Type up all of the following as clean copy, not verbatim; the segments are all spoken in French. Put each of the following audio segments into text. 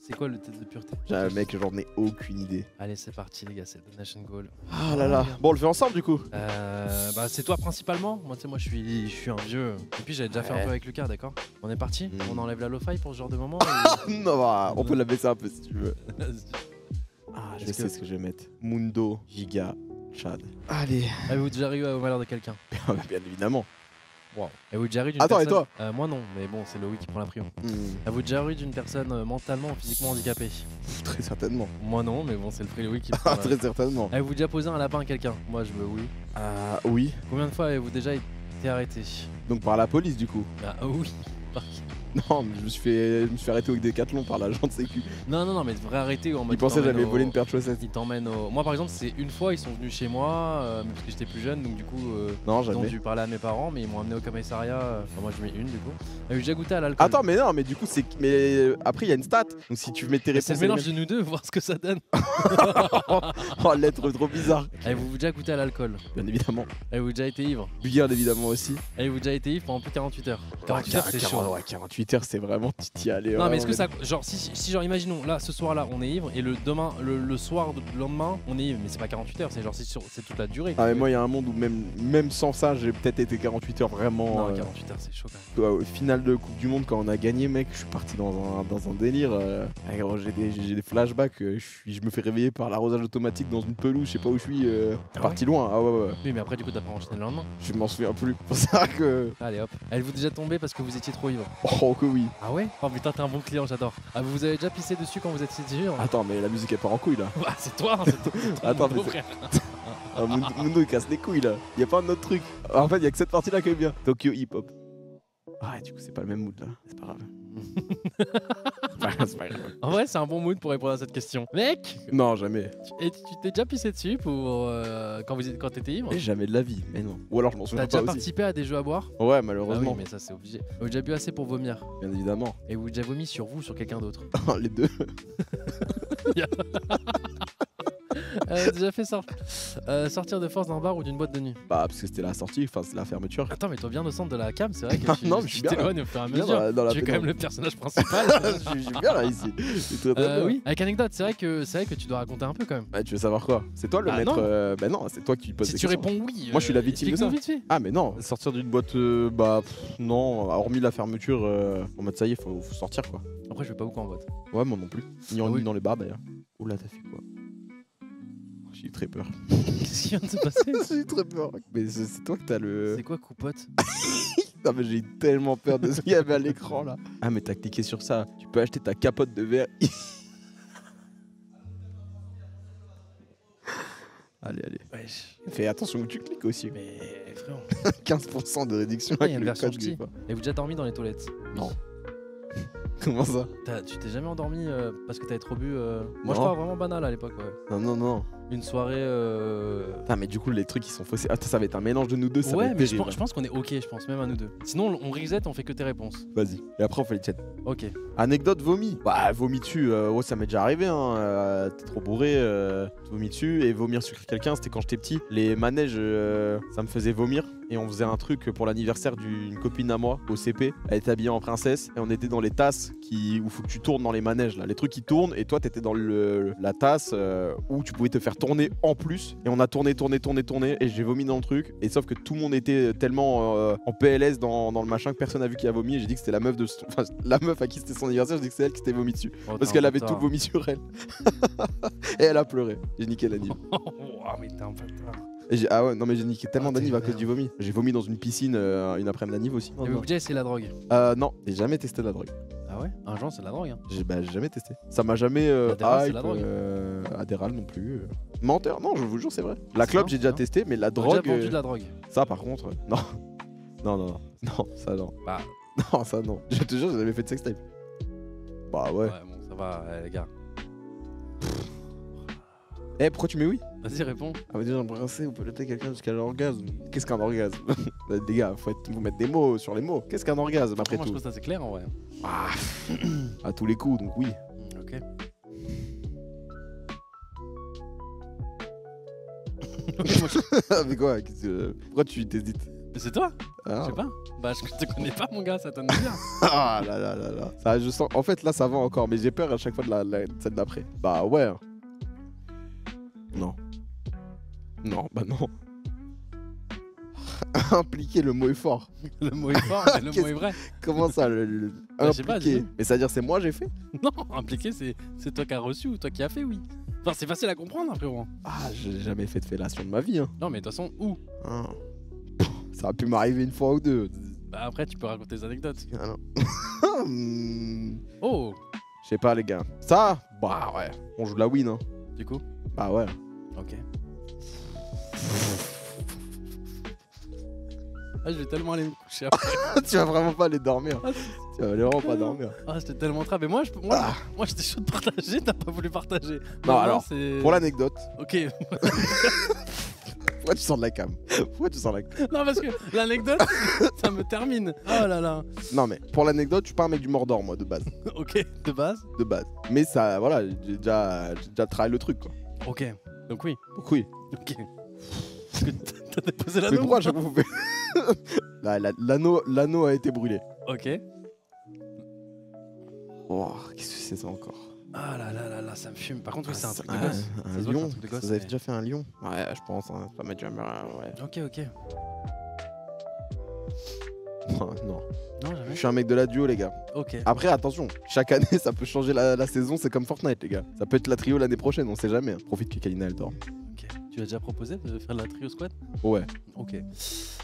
C'est quoi le test de pureté? Mec, j'en ai aucune idée. Allez, c'est parti, les gars, c'est le Donation Goal. Ah là là. Bon, on le fait ensemble du coup. Bah, c'est toi principalement. Moi, tu sais, moi, je suis un vieux. Et puis, j'avais déjà fait un peu avec Lucas, d'accord? On est parti? On enlève la lo-fi pour ce genre de moment Non, bah, on peut la baisser un peu si tu veux. Ah, je Est-ce sais que- ce que je vais mettre. Mundo, Giga, Chad. Allez. Avez-vous déjà ri au malheur de quelqu'un? Bien évidemment. Wow. Avez-vous déjà ri d'une Attends, et personne... toi? Moi non, mais bon, c'est Loïc qui prend la prion. Avez-vous déjà ri d'une personne mentalement ou physiquement handicapée? Très certainement. Moi non, mais bon, c'est le prix Loïc qui prend Ah, la... très certainement. Avez-vous déjà posé un lapin à quelqu'un? Moi, je veux oui. Oui. Combien de fois avez-vous déjà été arrêté? Donc par la police du coup. Ah oui. Non, mais je me suis fait arrêter au Décathlon par l'agent de sécu. Non, mais vrai arrêter ou en mode. Il pensait que j'avais volé une paire de chaussettes. Ils t'emmènent au. Moi, par exemple, c'est une fois, ils sont venus chez moi, parce que j'étais plus jeune, donc du coup, Non, ils ont jamais. dû parler à mes parents, mais ils m'ont amené au commissariat. Enfin, moi, je mets une du coup. Avez-vous déjà goûté à l'alcool? Attends, mais non, mais du coup, c'est. Mais après, il y a une stat. Donc si tu mets tes Mais réponses. c'est le mélange de nous deux, voir ce que ça donne. Oh, l'être trop bizarre. Avez-vous déjà goûté à l'alcool? Bien évidemment. Avez-vous déjà été ivre? Bien évidemment aussi. Avez-vous déjà été ivre pendant plus de 48 heures? 48 heures, c'est chaud. Ouais, 48 heures, c'est vraiment t'y aller. Non, mais est-ce que ouais. ça. Genre, si genre, imaginons, là, ce soir-là, on est ivre, et le demain, le soir, le lendemain, on est ivre, mais c'est pas 48 heures, c'est genre, c'est toute la durée. Ah, mais moi, il y a un monde où même sans ça, j'ai peut-être été 48 heures vraiment. Non, 48 heures, c'est chaud quand même. Au final de Coupe du Monde, quand on a gagné, mec, je suis parti dans un délire. Ah, gros, j'ai des flashbacks. Je me fais réveiller par l'arrosage automatique dans une pelouse, je sais pas où je suis. Parti loin. Ah ouais. Oui, mais après, du coup, t'as pas enchaîné le lendemain. Je m'en souviens plus. C'est pour ça que. Allez hop. Êtes-vous déjà tombé parce que vous étiez trop ivre? Oh, que oui. Ah ouais? Oh putain, t'es un bon client, j'adore. Ah, vous avez déjà pissé dessus quand vous étiez ivre? Attends, mais la musique est pas en couille là. Bah, c'est toi, hein, c'est ton Attends, beau mais frère. Ah, Mundo il casse les couilles là. Y a pas un autre truc. En fait, y a que cette partie là qui est bien. Tokyo Hip Hop. Ah, du coup, c'est pas le même mood là. C'est pas grave. C'est pas grave. En vrai, c'est un bon mood pour répondre à cette question. Mec! Non, jamais. Et tu t'es déjà pissé dessus pour quand t'étais ivre? Et jamais de la vie, mais non. Ou alors je m'en T'as souviens déjà pas aussi. participé à des jeux à boire? Ouais, Ah malheureusement. oui, mais ça c'est obligé. Vous avez déjà bu assez pour vomir? Bien évidemment. Et vous avez déjà vomi sur vous ou sur quelqu'un d'autre? Les deux. Déjà fait sortir de force d'un bar ou d'une boîte de nuit? Bah, parce que c'était la sortie, enfin, c'est la fermeture. Attends, mais toi bien au centre de la cam, c'est vrai que Non, mais je suis bien là. t'éloignes au fur et à Bien mesure. dans la Tu es quand même pénombre. le personnage principal. Je suis bien là ici. C'est très, très bien. Oui, avec anecdote, c'est vrai que tu dois raconter un peu quand même. Bah, tu veux savoir quoi? C'est toi le Bah, maître. non. Bah non, c'est toi qui poses Si des tu questions. réponds oui, Moi, je suis la victime de ça. explique-nous vite fait. Ah, mais non, sortir d'une boîte, non, hormis la fermeture, en mode ça y est, faut sortir quoi. Après, je vais pas beaucoup en boîte. Ouais, moi non plus. Ni Ah ni oui. dans les bars d'ailleurs. Oula, t'as fait quoi? J'ai eu très peur. Qu'est-ce qui vient de se passer? J'ai eu très peur. Mais c'est toi que t'as le. C'est quoi, coupote? Non, mais j'ai eu tellement peur de ce qu'il y avait à l'écran là. Ah, mais t'as cliqué sur ça. Tu peux acheter ta capote de verre. Allez. Wesh. Fais attention où tu cliques aussi. Mais frérot. 15% de réduction Ah, il y a avec une le version code petit. Gripa. Avez-vous déjà dormi dans les toilettes? Non. Comment ça? Tu t'es jamais endormi parce que t'avais trop bu Moi, Non. je crois vraiment banal à l'époque, ouais. Non. Une soirée. Putain, mais du coup, les trucs ils sont faussés. Ah, ça va être un mélange de nous deux, ça va Ouais, être mais je terrible. pense, je pense qu'on est ok, je pense, même à nous deux. Sinon, on reset, on fait que tes réponses. Vas-y. Et après, on fait les tiennes. Ok. Anecdote vomi. Bah, vomi dessus, ouais, ça m'est déjà arrivé. Hein. T'es trop bourré, vomi dessus. Et vomir sur quelqu'un, c'était quand j'étais petit. Les manèges, ça me faisait vomir. Et on faisait un truc pour l'anniversaire d'une copine à moi au CP. Elle était habillée en princesse. Et on était dans les tasses où faut que tu tournes dans les manèges. Là. Les trucs qui tournent. Et toi, t'étais dans la tasse où tu pouvais te faire tourner en plus. Et on a tourné. Et j'ai vomi dans le truc. Et sauf que tout le monde était tellement en PLS dans le machin que personne n'a vu qui a vomi. Et j'ai dit que c'était la meuf la meuf à qui c'était son anniversaire. J'ai dit que c'est elle qui s'était vomi dessus. Oh, Parce t'es qu'elle un avait bâtard. tout vomi sur elle. Et elle a pleuré. J'ai niqué l'anniv. Oh, mais t'es un bâtard. Ah ouais, non mais j'ai niqué tellement Oh, t'es d'anniv à cause merde. du vomi. J'ai vomi dans une piscine une après-midi d'anniv aussi. Avez-vous déjà essayé la drogue? Non, j'ai jamais testé de la drogue. Ah ouais? Un joint, c'est de la drogue. Hein. J'ai jamais testé. Ça m'a jamais L'Adderall, c'est hype, la drogue. Adderall non plus. Menteur, non, je vous jure, c'est vrai. La C'est clope, bien, j'ai déjà c'est bien. testé, mais la T'as déjà drogue. vendu de la drogue? Ça, par contre, non. Non, ça non. Bah. Non, ça non. Je te jure, j'avais fait de sextape. Bah ouais. Ouais, bon, ça va, les gars. Eh, pourquoi tu mets oui? Vas-y, réponds. Ah, mais déjà, embrasser ou peloter quelqu'un jusqu'à l'orgasme. Qu'est-ce qu'un orgasme? Les gars, faut mettre des mots sur les mots. Qu'est-ce qu'un orgasme après Moi, je tout? trouve ça c'est clair en vrai. Ah, à tous les coups, donc oui. Ok. Mais quoi? Pourquoi tu t'hésites? Mais c'est toi? Ah. Je sais pas. Bah, je te connais pas, mon gars, ça t'en est bien. Ah là là là là. Ça, je sens... En fait, là, ça va encore, mais j'ai peur à chaque fois de la scène d'après. Bah ouais. Non. Non, bah non. Impliquer, le mot est fort. Le mot est fort, mais le mot est vrai. Comment ça, Bah, je sais pas, impliquer? dis-le. Mais c'est-à-dire, c'est moi j'ai fait? Non, impliqué, c'est toi qui as reçu ou toi qui as fait, oui. Enfin, c'est facile à comprendre, hein, frérot. Ah, j'ai jamais fait de fellation de ma vie. Hein. Non, mais de toute façon, où? Ah. Ça a pu m'arriver une fois ou deux. Bah, après, tu peux raconter des anecdotes. Ah non. Hmm. Oh, Je sais pas, les gars. Ça, bah ouais. On joue de la win, hein. du coup? Bah ouais. Ok. Ah, je vais tellement aller me coucher après. Tu vas vraiment pas aller dormir. Ah, Tu vas aller vraiment pas dormir. Ah, j'étais tellement trappe. Mais moi, moi j'étais chaud de partager, t'as pas voulu partager. Non, alors, c'est. pour l'anecdote, Ok. pourquoi tu sors de la cam? Pourquoi tu sors de la cam? Non, parce que l'anecdote, ça me termine. Oh là là. Non, mais pour l'anecdote, je suis pas un mec du Mordor, moi, de base. Ok, de base. De base. Mais ça, voilà, j'ai déjà travaillé le truc, quoi. Ok. Donc oui. Donc oui. Ok. Est-ce que t'as déposé Mais l'anneau? pourquoi à chaque fois vous faites... L'anneau a été brûlé. Ok. Oh, qu'est-ce que c'est ça encore? Ah là là là là, ça me fume. Par contre, oui, c'est un truc de Un gosse. Ça se voit que c'est lion. un truc de gosse, Vous avez mais- déjà fait un lion? Ouais, je pense. Hein. Ça m'a déjà... Ouais. Ok, ok. Non. Non, Je jamais. suis un mec de la duo, les gars. Ok. Après, attention, chaque année, ça peut changer la saison. C'est comme Fortnite, les gars. Ça peut être la trio l'année prochaine, on sait jamais. Profite que Kalina, elle dorme. Ok. Tu as déjà proposé de faire la trio squad? Ouais. Ok.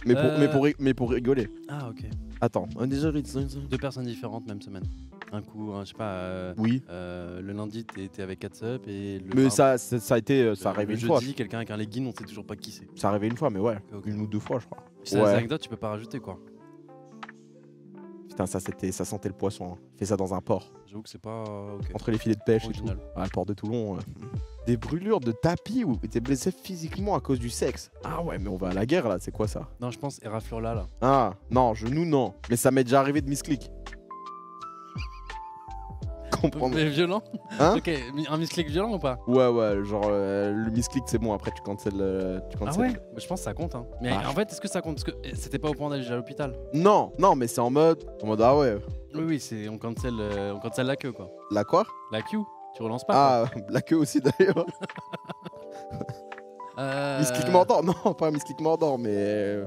Mais pour rigoler. Ah, ok. Attends, déjà... 2 personnes différentes, même semaine. Un coup, je sais pas. Oui. Le lundi, t'es avec Katsup et le. Mais mardi- ça a été... Ça le arrivé une jeudi, fois. quelqu'un avec un legging, on sait toujours pas qui c'est. Ça arrivé une fois, mais ouais. Ok. Une ou deux fois, je crois. C'est des Ouais. anecdotes, tu peux pas rajouter quoi. Putain, ça sentait le poisson. Hein. Fais ça dans un port. J'avoue que c'est pas. Ok. Entre les filets de pêche Original. et tout. Ah, le port de Toulon. Des brûlures de tapis où t'es blessé physiquement à cause du sexe. Ah ouais, mais on va à la guerre là, c'est quoi ça? Non, je pense Erafleur là. Ah, non, genou, non. Mais ça m'est déjà arrivé de misclick. Comprendre. Mais violent. Hein? Ok, un misclick violent ou pas? Ouais, genre le misclick c'est bon, après tu cancel. Ah ouais? Je pense que ça compte. Hein. Mais Ah, en fait, est-ce que ça compte? Parce que c'était pas au point d'aller à l'hôpital. Non, mais c'est en mode ah ouais. Oui, c'est on cancel la queue quoi. La quoi? La queue, tu relances pas. Ah, la queue aussi d'ailleurs. Quoi. Misclick mordant, non, pas un misclick mordant, mais.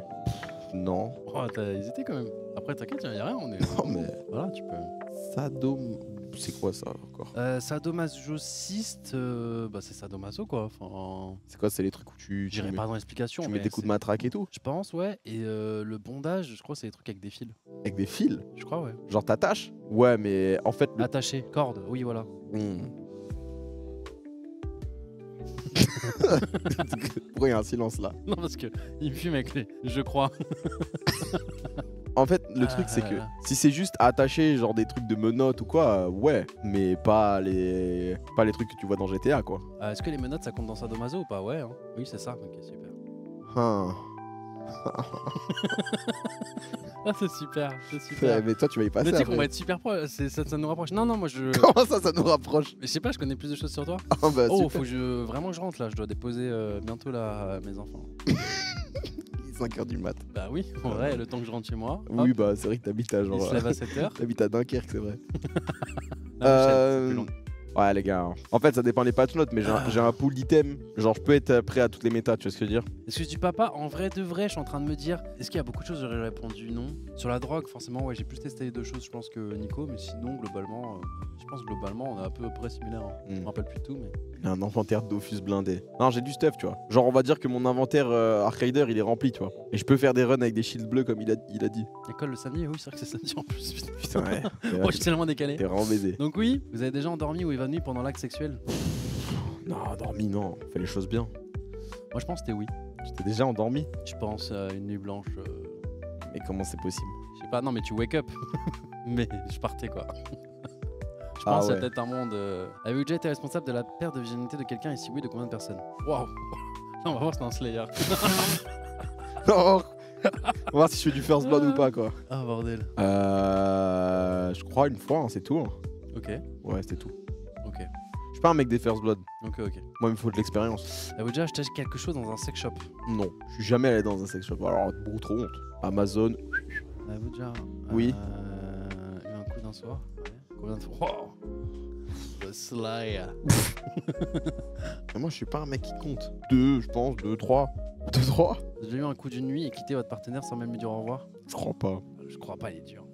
Non. Oh, t'as hésité quand même. Après, t'inquiète, y'a rien. On est. Non, mais. Voilà, tu peux. Sadom. C'est quoi ça encore? Sadomasociste, bah c'est sadomaso quoi. Enfin, C'est quoi? C'est les trucs où tu j'irai mets, pas dans l'explication. tu mets mais des coups de c'est- matraque et tout? Je pense, ouais. Et le bondage, je crois, c'est des trucs avec des fils. Avec des fils? Je crois, ouais. Genre t'attaches? Ouais, mais en fait. Attaché, corde, oui, voilà. Hmm. Pourquoi il y a un silence là? Non, parce que il me fume avec les. Je crois. En fait, le Ah truc c'est là que là. si c'est juste attacher genre des trucs de menottes ou quoi, ouais, mais pas les trucs que tu vois dans GTA quoi. Est-ce que les menottes ça compte dans sadomaso ou pas? Ouais, hein. Oui, c'est ça. Ok, super. Hein. Ah, c'est super, c'est super. Mais toi tu vas y passer. Mais tu sais après. qu'on va être super proche. Ça nous rapproche. Non, moi je. Comment ça nous rapproche? Mais je sais pas, je connais plus de choses sur toi. Ah bah Oh, super. faut que je. Vraiment que je rentre là. Je dois déposer bientôt là mes enfants. 5h du mat. Bah oui, en vrai, le temps que je rentre chez moi. Oui, hop, bah c'est vrai que t'habites à il genre. se lève à 7h. T'habites à Dunkerque, c'est vrai. C'est plus long. Ouais, les gars. En fait, ça dépend des patch notes, mais j'ai un pool d'items. Genre, je peux être prêt à toutes les méta, tu vois ce que je veux dire? Excuse du papa, en vrai de vrai, je suis en train de me dire, est-ce qu'il y a beaucoup de choses, j'aurais répondu non. Sur la drogue, forcément, ouais, j'ai plus testé les deux choses, je pense, que Nico, mais sinon, globalement, je pense globalement, on est à peu près similaires. Hein. Je me rappelle plus de tout, mais. Un inventaire Dofus blindé. Non, j'ai du stuff, tu vois. Genre, on va dire que mon inventaire Arcader, il est rempli, tu vois. Et je peux faire des runs avec des shields bleus, comme il a dit. École le samedi, oui, c'est vrai que c'est samedi en plus. Putain. Putain, ouais. Oh, je suis tellement décalé. T'es vraiment baisé. Donc, oui, vous avez déjà endormi ou évanoui pendant l'acte sexuel? Non, endormi, non. Fais les choses bien. Moi, je pense que c'était oui. Tu t'es déjà endormi? Je pense à une nuit blanche. Mais comment c'est possible? Je sais pas, non, mais tu wake up. Mais je partais quoi. Je Ah pense ouais. à peut-être un monde. Avez-vous déjà été responsable de la perte de virginité de quelqu'un et si oui, de combien de personnes? Waouh! On va voir si c'est un Slayer. Non. On va voir si je fais du first blood ou pas, quoi. Ah bordel. Je crois une fois, hein, c'est tout. Hein. Ok, Ouais, c'est tout. ok, Je suis pas un mec des first blood. ok. Moi, il me faut de l'expérience. Avez-vous déjà acheté quelque chose dans un sex shop? Non, je suis jamais allé dans un sex shop. Alors, beaucoup trop honte. Amazon. Avez-vous déjà Oui. eu un coup d'un soir? Ouais. Combien de fois? Wow. Le sly. Mais moi, je suis pas un mec qui compte. 2, je pense, 2, 3. 2, 3. Vous avez eu un coup d'une nuit et quitté votre partenaire sans même lui dire au revoir? Je crois pas. Je crois pas, il est dur.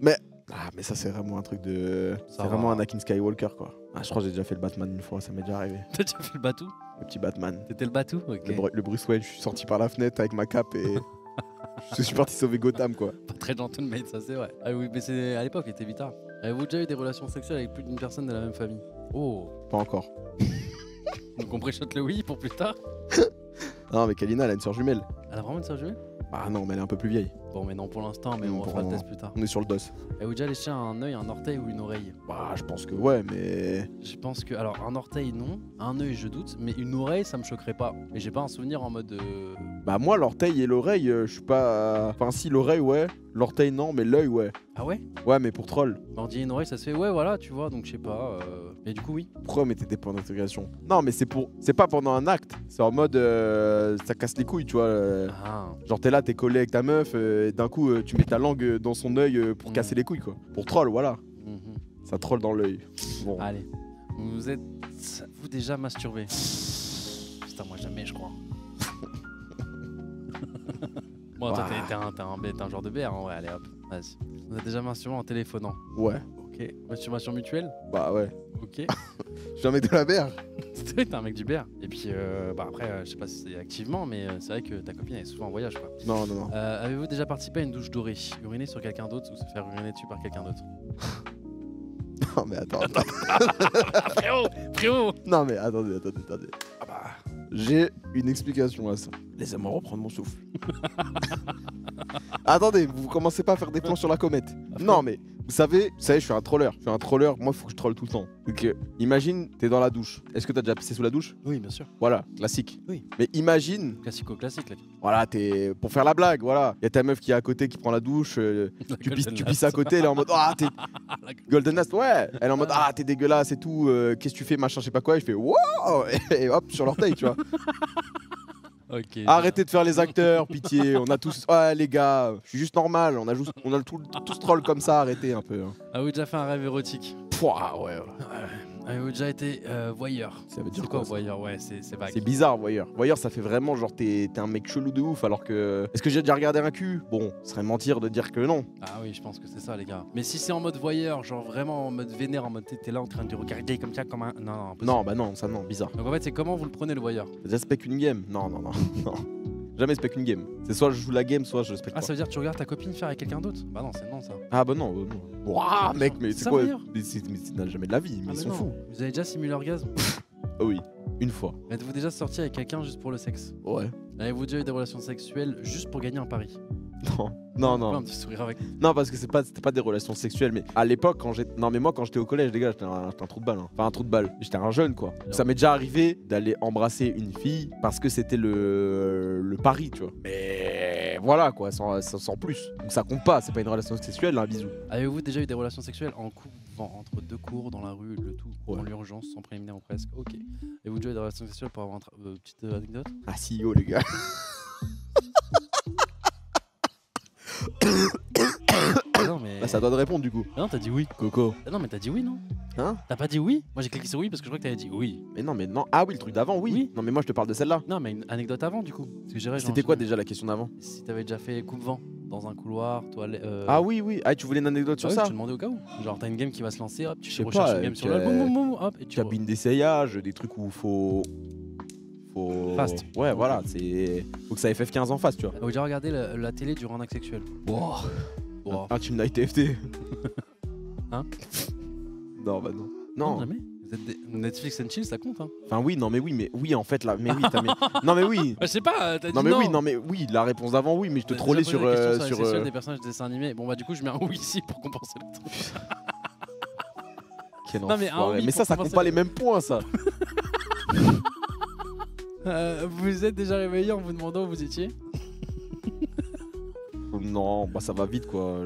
Ah, mais ça, c'est vraiment un truc de. Ça C'est va. vraiment Anakin Skywalker, quoi. Ah, je crois que j'ai déjà fait le Batman une fois, ça m'est déjà arrivé. T'as déjà fait le batou? Le petit Batman. T'étais le batou? Ok. Le Bruce Wayne, je suis sorti par la fenêtre avec ma cape et. Je suis parti sauver Gotham, quoi. Pas très gentleman, ça c'est vrai. Ah oui, mais c'est à l'époque, il était vite tard. Avez-vous déjà eu des relations sexuelles avec plus d'une personne de la même famille? Oh. Pas encore. Donc on préchote le oui pour plus tard? Non, mais Kalina, elle a une soeur jumelle. Elle a vraiment une sœur jumelle? Ah non, mais elle est un peu plus vieille. Bon, mais non pour l'instant, mais Non, on pour fera le un- test plus tard. On est sur le dos. Avez-vous déjà léché un œil, un orteil ou une oreille? Bah, je pense que ouais, mais. Je pense que. Alors, un orteil, non. Un œil, je doute. Mais une oreille, ça me choquerait pas. Mais j'ai pas un souvenir en mode. Bah, moi, l'orteil et l'oreille, je suis pas. Enfin, si, l'oreille, ouais. L'orteil, non, mais l'œil, ouais. Ah ouais? Ouais, mais pour troll. Bah, on dit une oreille, ça se fait. Ouais, voilà, tu vois. Donc, je sais pas. Mais du coup, oui. Pourquoi mettez des points d'intégration? Non, mais c'est pour. C'est pas pendant un acte. C'est en mode. Ça casse les couilles, tu vois. Ah. Genre, t'es là, t'es collé avec ta meuf, et d'un coup, tu mets ta langue dans son œil pour casser les couilles, quoi. Pour troll, voilà. Mhm. Ça troll dans l'œil. Bon. Allez. Vous êtes. Vous déjà masturbé? Putain, moi jamais, je crois. Bon, toi, t'es un genre de BR, hein. Ouais, allez hop. Vas-y. Vous êtes déjà masturbé en téléphonant? Ouais. Ok. Masturbation mutuelle? Bah, ouais. Ok. Je suis un mec de la BR. T'es un mec du BR. Et puis, bah après, je sais pas si c'est activement, mais c'est vrai que ta copine elle est souvent en voyage, quoi. Non, non, non. Avez-vous déjà participé à une douche dorée? Uriner sur quelqu'un d'autre ou se faire uriner dessus par quelqu'un d'autre? Non, mais attends. Frérot! Non, mais attendez. Ah bah. J'ai une explication à ça. Laissez-moi reprendre mon souffle. Attendez, vous commencez pas à faire des plans sur la comète. Non, mais vous savez, je suis un troller. Moi, il faut que je troll tout le temps. Donc, imagine, t'es dans la douche. Est-ce que t'as déjà pissé sous la douche? Oui, bien sûr. Voilà, classique. Oui. Mais imagine, Classico-classique, là. voilà, t'es pour faire la blague, voilà. Y a ta meuf qui est à côté qui prend la douche. Tu pisses à côté, elle est en mode ah, t'es Golden Nest, ouais. Elle est en mode ah, t'es dégueulasse et tout. Qu'est-ce que tu fais, machin, je sais pas quoi. Et je fais wow et hop sur l'orteil, tu vois. Ok. Arrêtez de faire les acteurs, pitié. On a tous. Ouais, les gars, je suis juste normal. On a tous troll comme ça. Arrêtez un peu. Hein. Avez-vous déjà fait un rêve érotique? Pouah, ouais. Avez-vous déjà été voyeur? Ça veut dire C'est quoi quoi, ça? voyeur? Ouais, c'est vague. C'est bizarre, voyeur. Voyeur, ça fait vraiment genre t'es un mec chelou de ouf. Alors que. Est-ce que j'ai déjà regardé un cul? Bon, ce serait mentir de dire que non. Ah oui, je pense que c'est ça, les gars. Mais si c'est en mode voyeur, genre vraiment en mode vénère, en mode t'es là en train de regarder comme ça, comme un. Non, impossible. Non, bah non, ça non, bizarre. Donc en fait, c'est comment vous le prenez le voyeur? T'as déjà spec une game? Non. Jamais spec une game. C'est soit je joue la game, soit je spec Ah, pas. ça veut dire que tu regardes ta copine faire avec quelqu'un d'autre? Bah non, c'est non ça. Ah bah non. Ouah, mec, mais c'est Ça quoi? veut dire Mais c'est jamais de la vie, mais Ah, ils mais sont non. fous. Vous avez déjà simulé l'orgasme? Ah oui, une fois. Êtes-vous déjà sorti avec quelqu'un juste pour le sexe? Ouais. Avez-vous déjà eu des relations sexuelles juste pour gagner un pari? Non. Pourquoi un petit sourire avec. Non, parce que c'était pas des relations sexuelles, mais à l'époque, moi, quand j'étais au collège, les gars, j'étais un trou de balle. Hein. Enfin, un trou de balle. J'étais un jeune, quoi. Ça m'est déjà arrivé d'aller embrasser une fille parce que c'était le pari, tu vois. Mais voilà, quoi, sans plus. Donc ça compte pas, c'est pas une relation sexuelle, un bisou. Avez-vous déjà eu des relations sexuelles en couvent, entre deux cours, dans la rue, le tout, dans l'urgence, sans préliminaire ou presque? Ok. Avez-vous déjà eu des relations sexuelles pour avoir une petite anecdote? Ah si, oh les gars. Non, mais. Là, ça doit te répondre du coup. Ah non, t'as dit oui. Coco. Ah non, mais t'as dit oui, non? Hein? T'as pas dit oui? Moi j'ai cliqué sur oui parce que je crois que t'avais dit oui. Mais non. Ah oui, le truc d'avant, oui. Oui. Non, mais moi, je te parle de celle-là. Non, mais une anecdote avant du coup. Parce que j'irais, genre, C'était quoi je sais déjà la question d'avant? pas, si t'avais déjà fait coupe-vent dans un couloir, toilette. Ah oui. Ah, tu voulais une anecdote sur ouais, ça? je te demandais au cas où. Genre t'as une game qui va se lancer, hop, tu Je sais recherches pas, une game sur avec, le boum boum boum, hop, et tu. Cabine d'essayage, des trucs où faut. Fast. Ouais, voilà, faut que ça FF15 en face, tu vois. Avez-vous déjà regardé la télé durant un acte sexuel? Wow. Wow. Un Team Night TFT. Hein? Non, bah non. Non. Jamais. Vous êtes Netflix and chill, ça compte, hein? Enfin oui, non mais oui en fait là, mais oui, non mais oui. Bah, je sais pas, t'as dit Non mais oui, non mais oui, la réponse d'avant oui, mais je te T'as trollais déjà sur posé la question sur les sexuels des personnages de dessins animés. Bon bah du coup je mets un oui ici pour compenser le truc. Quel Non, mais un enfoiré. oui Mais pour ça compte compenser pas le- les mêmes points ça. Vous êtes déjà réveillé en vous demandant où vous étiez? Non, bah ça va vite quoi.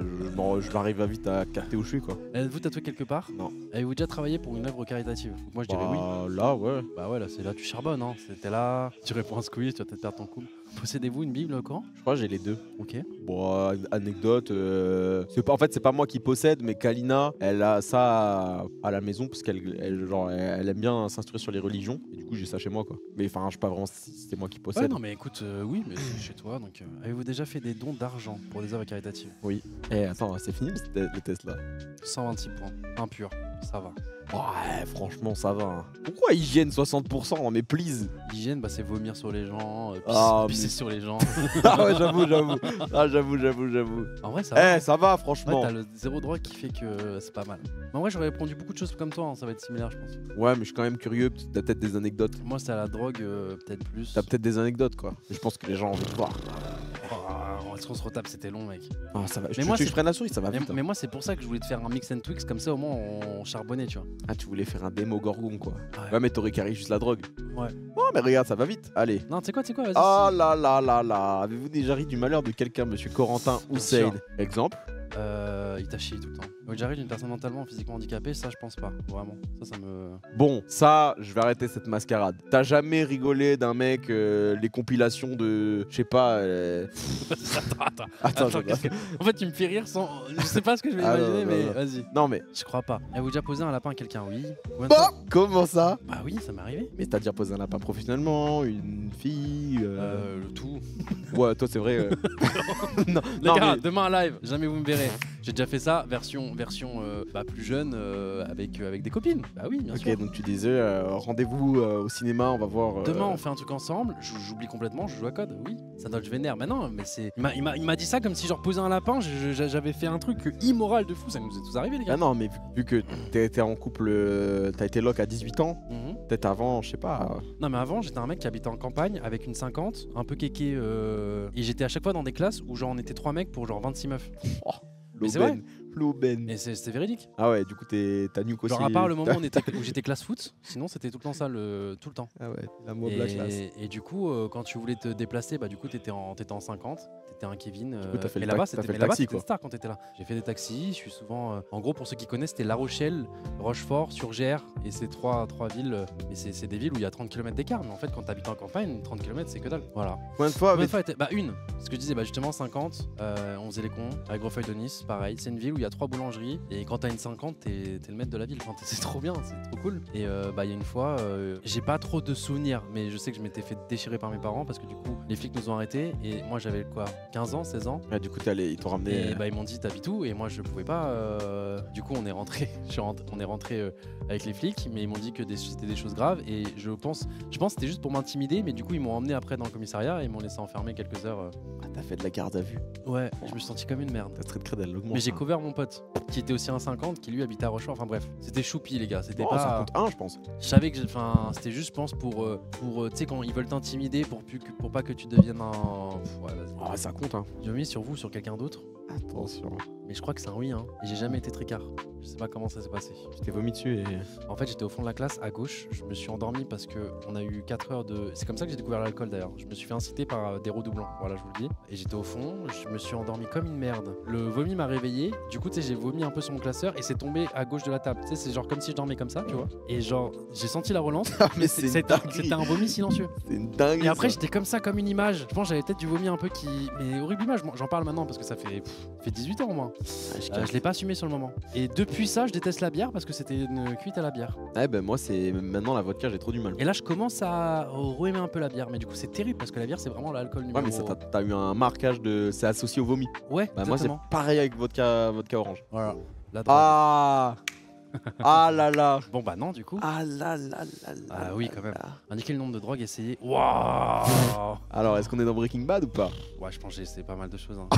Je m'arrive vite à capter où je suis quoi. Êtes-vous tatoué quelque part? Non. Avez-vous déjà travaillé pour une œuvre caritative? Moi je dirais oui. Là, ouais. Bah ouais, là c'est là tu charbonnes, hein. C'était là, tu réponds à un squeeze, tu vas peut-être perdre ton coup. Possédez-vous une Bible au Coran? Je crois que j'ai les deux. Ok. Bon, anecdote, en fait c'est pas moi qui possède, mais Kalina, elle a ça à la maison parce elle aime bien s'instruire sur les religions. Et du coup j'ai ça chez moi quoi. Mais enfin je sais pas vraiment si c'est moi qui Ouais, possède. non mais écoute, oui, mais c'est chez toi. Donc, avez-vous déjà fait des dons d'argent pour des œuvres caritatives? Oui. Eh attends, c'est fini le test là. 126 points, impur, ça va. Ouais, franchement ça va. Hein. Pourquoi hygiène 60%? Mais please. L'hygiène, bah, c'est vomir sur les gens, pisser sur les gens. Ah ouais, j'avoue. Ah j'avoue. En vrai, ça va. Eh, ça va Ouais, franchement. t'as le zéro droit qui fait que c'est pas mal. Mais en vrai, j'aurais répondu beaucoup de choses comme toi, hein, ça va être similaire, je pense. Ouais, mais je suis quand même curieux, t'as peut-être des anecdotes. Moi, c'est à la drogue, peut-être plus. T'as peut-être des anecdotes quoi. Je pense que les gens ont envie de voir. Oh, est-ce qu'on se retape? C'était long, mec. Ah, ça va. Mais moi, je prenne la souris, ça va vite. Mais moi, c'est pour ça que je voulais te faire un mix and Twix, comme ça au moins on charbonnait, tu vois. Ah, tu voulais faire un démo Gorgon quoi. Ouais. Ouais, mais t'aurais carré juste la drogue. Ouais. Oh, mais regarde, ça va vite. Allez. Non, tu sais quoi, vas-y. Ah là. Avez-vous déjà ri du malheur de quelqu'un, monsieur Corentin Hussein? sûr. Exemple. Il t'a chié tout le temps. Donc j'arrive d'une personne mentalement ou physiquement handicapée, ça je pense pas, vraiment. Ça me... Bon, ça, je vais arrêter cette mascarade. T'as jamais rigolé d'un mec, les compilations de. Je sais pas. Attends, qu'est-ce que- En fait, tu me fais rire sans... Je sais pas ce que je vais Ah, imaginer, non, mais non. vas-y. Non, mais. Je crois pas. Avez-vous déjà posé un lapin à quelqu'un? Oui. Combien de Bah, fois? comment ça? Bah oui, ça m'est arrivé. Mais t'as déjà posé un lapin professionnellement, une fille. Le tout. Ouais, toi, c'est vrai. Non, Les non, gars, mais- demain en live, jamais vous me verrez. J'ai déjà fait ça, version plus jeune, avec des copines. Bah oui, bien Ok, sûr. donc tu disais rendez-vous au cinéma, on va voir. Demain, on fait un truc ensemble. J'oublie complètement, je joue à code. Oui, ça doit être vénère. Mais non, mais c'est. Il m'a dit ça comme si genre posé un lapin. J'avais fait un truc immoral de fou. Ça nous est tous arrivé, les gars. Ah non, mais vu que t'es en couple, t'as été loc à 18 ans, Mhm. peut-être avant, je sais pas. Non, mais avant, j'étais un mec qui habitait en campagne avec une 50, un peu kéké. Et j'étais à chaque fois dans des classes où genre on était 3 mecs pour genre 26 meufs. Mais c'est vrai. L'aubaine. Et c'était véridique. Ah ouais, du coup t'as nuque aussi. Genre à part le moment où j'étais classe foot, sinon c'était tout le temps ça, tout le temps. Ah ouais, la mob la classe. Et du coup, quand tu voulais te déplacer, bah du coup t'étais en 50, t'étais un Kevin. coup, t'as fait mais le là-bas, taxi, c'était une star quand t'étais là. J'ai fait des taxis, je suis souvent. En gros, pour ceux qui connaissent, c'était La Rochelle, Rochefort, Surgères, et c'est trois villes. Et c'est des villes où il y a 30 km d'écart. Mais en fait, quand t'habites en campagne, 30 km c'est que dalle. Voilà. Combien de fois Combien de fois bah une. Ce que je disais, bah justement 50. On faisait les cons. Avec Grofeuille de Nice, pareil. C'est une ville où il y a 3 boulangeries. Et quand t'as une 50, t'es le maître de la ville. Enfin, c'est trop bien, c'est trop cool. Et bah il y a une fois, j'ai pas trop de souvenirs, mais je sais que je m'étais fait déchirer par mes parents parce que du coup les flics nous ont arrêtés et moi j'avais quoi, 15 ans, 16 ans. Ah, du coup ils t'ont ramené. Et bah ils m'ont dit t'habites où? Et moi je pouvais pas. Du coup on est rentré, on est rentré avec les flics, mais ils m'ont dit que c'était des choses graves et je pense que c'était juste pour m'intimider, mais du coup ils m'ont emmené après dans le commissariat et ils m'ont laissé enfermer quelques heures. Ah, t'as fait de la garde à vue. Ouais, je me suis senti comme une merde. Ta street cred elle augmente. Mais j'ai couvert mon pote qui était aussi un 50 qui lui habitait à Rochefort. Enfin bref, c'était choupi les gars, c'était Oh, pas. ça compte un, je pense. Je savais que c'était juste je pense pour tu sais quand ils veulent t'intimider pour pas que tu deviennes un. Ouais, vas-y. Ah, ça compte, hein. J'ai mis sur vous, sur quelqu'un d'autre. Attention. Mais je crois que c'est un oui, hein. Et j'ai jamais été tricard. Je sais pas comment ça s'est passé. Tu t'es vomi dessus et. En fait, j'étais au fond de la classe, à gauche. Je me suis endormi parce que on a eu 4 heures de. C'est comme ça que j'ai découvert l'alcool d'ailleurs. Je me suis fait inciter par des redoublants. Voilà, je vous le dis. Et j'étais au fond. Je me suis endormi comme une merde. Le vomi m'a réveillé. Du coup, tu sais, j'ai vomi un peu sur mon classeur et c'est tombé à gauche de la table. Tu sais, c'est genre comme si je dormais comme ça, tu vois. Et genre, j'ai senti la relance. Mais c'était un vomi silencieux. C'est une dingue. Et après, j'étais comme ça, comme une image. Je pense que j'avais peut-être du vomi un peu qui. Mais horrible image. J'en parle maintenant parce que ça fait 18 ans au moins. Je l'ai pas assumé sur le moment. Et depuis ça, je déteste la bière parce que c'était une cuite à la bière. Ouais, ben moi, c'est maintenant la vodka, j'ai trop du mal. Et là, je commence à re-aimer un peu la bière. Mais du coup, c'est terrible parce que la bière, c'est vraiment l'alcool numéro. Ouais, mais ça, t'as eu un marquage de. C'est associé au vomi. Ouais, Bah, moi, c'est exactement. pareil avec vodka orange. Voilà. La drogue. Ah Ah là là. Bon, bah non, du coup. Ah là là là là. Ah oui, quand même. Indiquer le nombre de drogues essayées. Waouh. Alors, est-ce qu'on est dans Breaking Bad ou pas? Ouais, je pense que j'ai essayé pas mal de choses. Hein.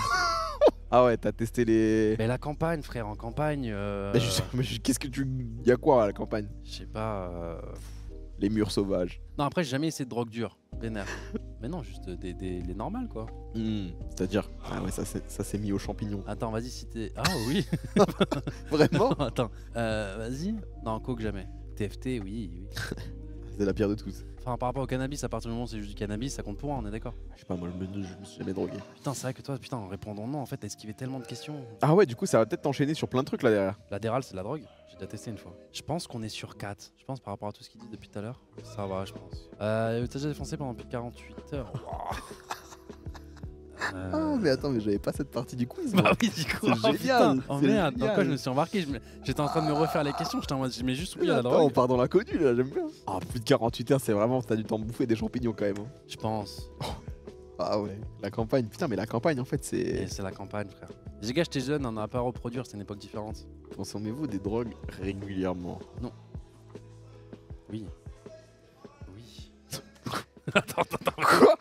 Ah ouais, t'as testé les. Mais la campagne, frère, en campagne. Mais qu'est-ce que tu. Y'a quoi à la campagne? Je sais pas. Les murs sauvages. Non, après, j'ai jamais essayé de drogue dure. Vénère. Mais non, juste les normales, quoi. C'est-à-dire. Ah ouais, ça s'est mis aux champignons. Attends, vas-y, si t'es. Ah oui. Vraiment? Attends, vas-y. Non, coke jamais. TFT, oui. C'est la pire de tous. Enfin, par rapport au cannabis, à partir du moment où c'est juste du cannabis, ça compte pour un, on est d'accord. Je sais pas, moi je me suis jamais drogué. Putain, c'est vrai que toi, putain, en répondant non, en fait, t'as esquivé tellement de questions. Ah ouais, du coup ça va peut-être t'enchaîner sur plein de trucs là derrière. L'adéral, c'est de la drogue. J'ai déjà testé une fois. Je pense qu'on est sur 4. Je pense par rapport à tout ce qu'il dit depuis tout à l'heure. Ça va, je pense. T'as déjà défoncé pendant plus de 48 heures. Ah mais attends, mais j'avais pas cette partie du quiz. Bah oui, du coup, C'est génial. Oh merde, dans quoi je me suis embarqué. J'étais en train de me refaire les questions. J'étais en mode, mais juste oui à la Attends, drogue. on part dans l'inconnu là, j'aime bien. Ah, plus de 48 heures, c'est vraiment, t'as du temps de bouffer des champignons quand même. Hein. Je pense. Ah ouais, la campagne, putain, mais la campagne en fait Et c'est. c'est la campagne, frère. Les gars, j'étais jeune, on n'a pas à reproduire, c'est une époque différente. Consommez-vous des drogues régulièrement? Oui. Oui. Attends. Quoi?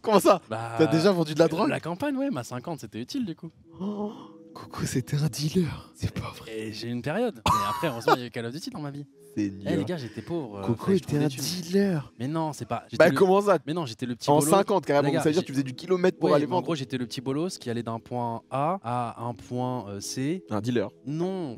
Comment ça? Bah, T'as déjà vendu de la drogue? La campagne, ouais, ma 50, c'était utile du coup. Oh, Coco, c'était un dealer. C'est pas vrai. Et j'ai eu une période. Mais après, heureusement, il y a eu Call of Duty dans ma vie. C'est Eh les gars, j'étais pauvre. Coco fallait que je était trouve un des thunes. dealer. Mais non, c'est pas. Bah j'étais le- comment ça? Mais non, j'étais le petit En bolos. 50 carrément, Les gars, ça veut dire que tu faisais du kilomètre pour Ouais, aller mais en vendre. gros, j'étais le petit bolos qui allait d'un point A à un point C. Un dealer. Non.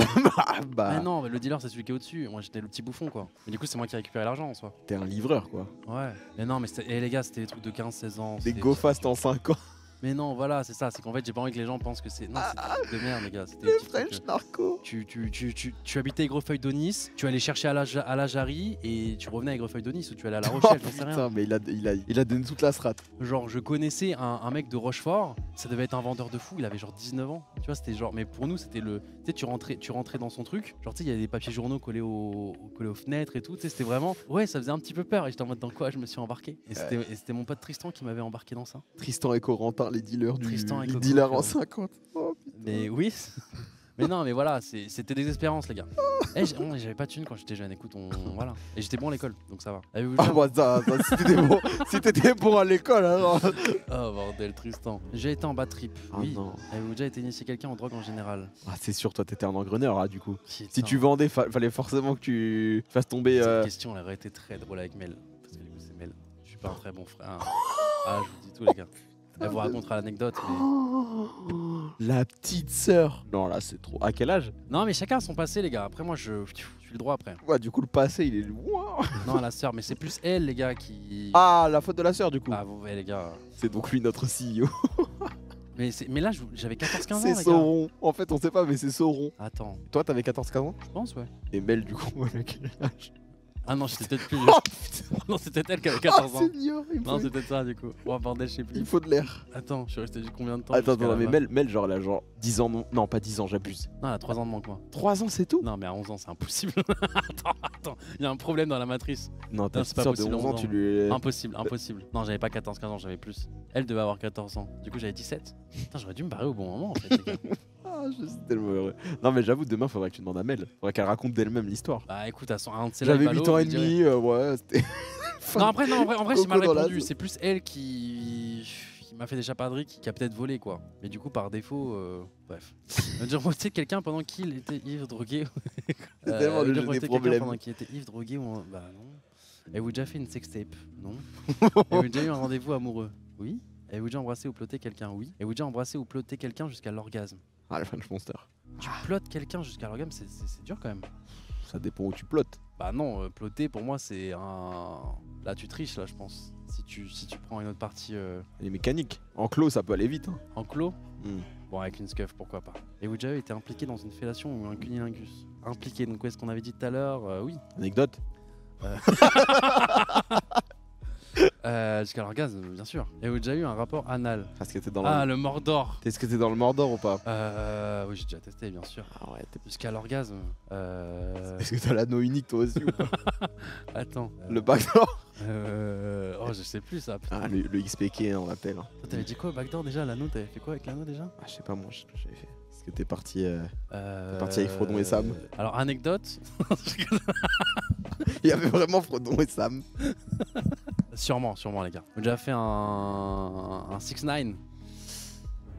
Bah, Mais non, mais le dealer, c'est celui qui est au-dessus. Moi, j'étais le petit bouffon, quoi. Mais du coup, c'est moi qui récupérais l'argent en soi. t'es un livreur quoi. Ouais. Mais non, mais les gars, c'était des trucs de 15-16 ans. Des c'était- go fast en 5 ans. Mais non, voilà, c'est ça. C'est qu'en fait, j'ai pas envie que les gens pensent que c'est. Non, c'est des trucs de merde, les gars. C'était Le des petits trucs, French narco. Tu habitais à Aigrefeuille d'Onis, tu allais chercher à la Jarry et tu revenais à Aigrefeuille d'Onis ou tu allais à La Rochelle, j'en sais rien. Putain, mais il a donné toute la strat. Genre, je connaissais un mec de Rochefort, ça devait être un vendeur de fou, il avait genre 19 ans. Tu vois, c'était genre. Mais pour nous, c'était le. Tu sais, tu rentrais dans son truc. Genre, tu sais, il y avait des papiers journaux collés aux fenêtres et tout. Tu sais, c'était vraiment. Ouais, ça faisait un petit peu peur et j'étais en mode dans quoi je me suis embarqué. Et c'était mon pote Tristan qui m'avait embarqué dans ça. Tristan et Corentin, les dealers Tristan et les Coco, dealers en ouais. 50. Oh, Mais oui. Mais non, mais voilà, c'était des expériences, les gars. J'avais pas de thune quand j'étais jeune, écoute, voilà. Et j'étais bon à l'école, donc ça va. Avez-vous ah déjà- bah ça, si t'étais bon à l'école alors. Oh bordel, Tristan. J'ai été en bad trip, Ah oui. non. Avez-vous déjà été initié quelqu'un en drogue en général? Ah c'est sûr, toi t'étais un engreneur du coup. Si Putain. tu vendais, fallait forcément que tu fasses tomber. Cette question, elle aurait été très drôle avec Mel. Parce que du coup, c'est Mel. Je suis pas un très bon frère. Ah, je vous dis tout, les gars. Elle vous racontera l'anecdote, mais. Oh, la petite sœur. Non là c'est trop. À quel âge? Non, mais chacun a son passé, les gars. Après, moi, je suis le droit après. Ouais, du coup le passé il est loin. Non, la sœur, mais c'est plus elle, les gars, qui. Ah, la faute de la sœur du coup. Ah, vous voyez, les gars. C'est donc lui notre CEO. Mais là, j'avais 14-15 ans, C'est les gars. Sauron. En fait, on sait pas, mais c'est Sauron. Attends, Toi, t'avais 14-15 ans? je pense, ouais. Et Mel, du coup, avec quel âge? Ah non, j'étais peut-être plus. Oh putain! Non, c'était elle qui avait Oh, 14 ans. Seigneur, Non, c'est peut-être ça, du coup. Oh, bordel, je sais il plus. faut de l'air. Attends, je suis resté combien de temps? Attends, jusqu'à mais là-bas Mel, genre, elle a genre 10 ans, non, pas 10 ans, j'abuse. Non, elle a 3 ans de moins que moi. 3 ans, c'est tout? Non, mais à 11 ans, c'est impossible. Attends, il y a un problème dans la matrice. Non, ta Non, c'est pas sœur de possible, 11 ans, 11 tu lui. Impossible. Non, j'avais pas 14-15 ans, j'avais plus. Elle devait avoir 14 ans. Du coup, j'avais 17. Putain, j'aurais dû me barrer au bon moment, en fait, les gars. Ah, je suis tellement heureux. Non, mais j'avoue, demain, faudrait que tu demandes à Mel. Faudrait qu'elle raconte d'elle-même l'histoire. Bah écoute, à un de ses J'avais lives à 8 l'eau, ans et je dirais. demi, ouais, c'était. Non, en vrai, j'ai mal Coco dans répondu. l'as. C'est plus elle qui m'a fait des chapadries, qui a peut-être volé, quoi. Mais du coup, par défaut, bref. Dire moitié de quelqu'un pendant qu'il était ivre, drogué. C'est tellement le jeu des problèmes. Pendant qu'il était ivre, drogué ou. Bah non. Avez-vous déjà fait une sextape? Non. Avez-vous déjà eu un rendez-vous amoureux? Oui. Avez-vous déjà embrassé ou ploté quelqu'un? Oui. Avez-vous déjà embrassé ou ploté quelqu'un jusqu'à l'orgasme? Ah, le French Monster. Tu plottes quelqu'un jusqu'à l'orgasme, c'est dur quand même. Ça dépend où tu plottes. Bah non, plotter pour moi c'est un. Là tu triches là je pense. Si tu prends une autre partie Les mécaniques. En clos, ça peut aller vite. Hein. en clos, Hmm. bon avec une scuff pourquoi pas. Et vous déjà été impliqué dans une fellation ou un cunilingus? Impliqué, donc est-ce qu'on avait dit tout à l'heure? Oui. Anecdote. Jusqu'à l'orgasme, bien sûr. Et vous déjà eu un rapport anal? Est-ce que t'es dans Ah le. le Mordor. Est-ce que t'es dans le Mordor ou pas? Oui j'ai déjà testé bien sûr. Ah ouais, t'es. Jusqu'à l'orgasme. Est-ce que t'as l'anneau unique toi aussi ou pas? Attends. Le backdoor? Oh je sais plus ça. Putain. Ah, le XPK, hein, on l'appelle. Hein. Toi, t'avais dit quoi backdoor déjà? L'anneau, t'avais fait quoi avec l'anneau déjà? Ah, je sais pas, moi, je sais pas ce que j'avais fait. Est-ce que t'es parti. Euh... parti avec Frodon et Sam. Alors anecdote. Il y avait vraiment Frodon et Sam. Sûrement les gars. Vous avez déjà fait un 6ix9ine?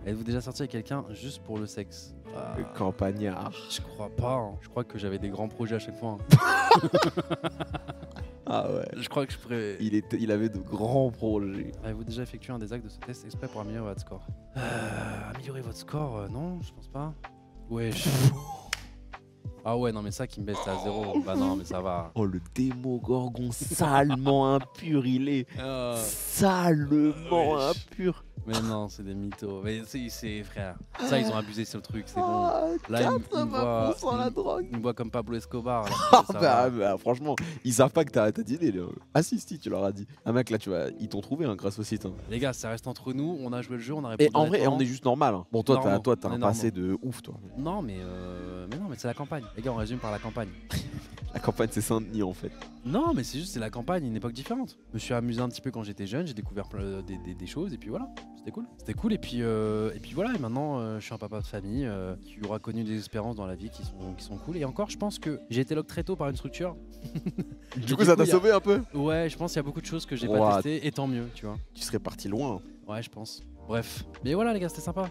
Êtes-vous déjà sorti avec quelqu'un juste pour le sexe? Le campagnard. Je crois pas. Hein. Je crois que j'avais des grands projets à chaque fois. Hein. Ah ouais. Je crois que je pourrais. Il avait de grands projets. Avez-vous déjà effectué un des actes de ce test exprès pour améliorer votre score? Améliorer votre score? Non, je pense pas. Ouais. Ah ouais, non, mais ça qui me baisse à 0. Bah non, mais ça va. Oh, le Démogorgon salement impur, il est salement impur. Mais non, c'est des mythos. Mais c'est frère. Ça, ils ont abusé sur le truc, c'est bon. Là, la drogue. Ils me voient comme Pablo Escobar. Là, bah, franchement, ils savent pas que t'as d'idée. Ah si, tu leur as dit. Ah mec, là, tu vois, ils t'ont trouvé grâce au site. Les gars, ça reste entre nous. On a joué le jeu, on a répondu. Et en vrai, on est juste normal. Hein. Bon, toi, t'as un passé de ouf, toi. Non, mais c'est la campagne. Les gars, on résume par la campagne. La campagne, c'est Saint-Denis en fait. Non, mais c'est juste, c'est la campagne, une époque différente. Je me suis amusé un petit peu quand j'étais jeune, j'ai découvert des choses, et puis voilà, c'était cool. C'était cool, et puis voilà, et maintenant, je suis un papa de famille qui aura connu des expériences dans la vie qui sont cool. Et encore, je pense que j'ai été lock très tôt par une structure. Du coup, ça t'a sauvé un peu? Ouais, je pense qu'il y a beaucoup de choses que j'ai pas testées, et tant mieux, tu vois. Tu serais parti loin. Ouais, je pense. Bref. Mais voilà, les gars, c'était sympa.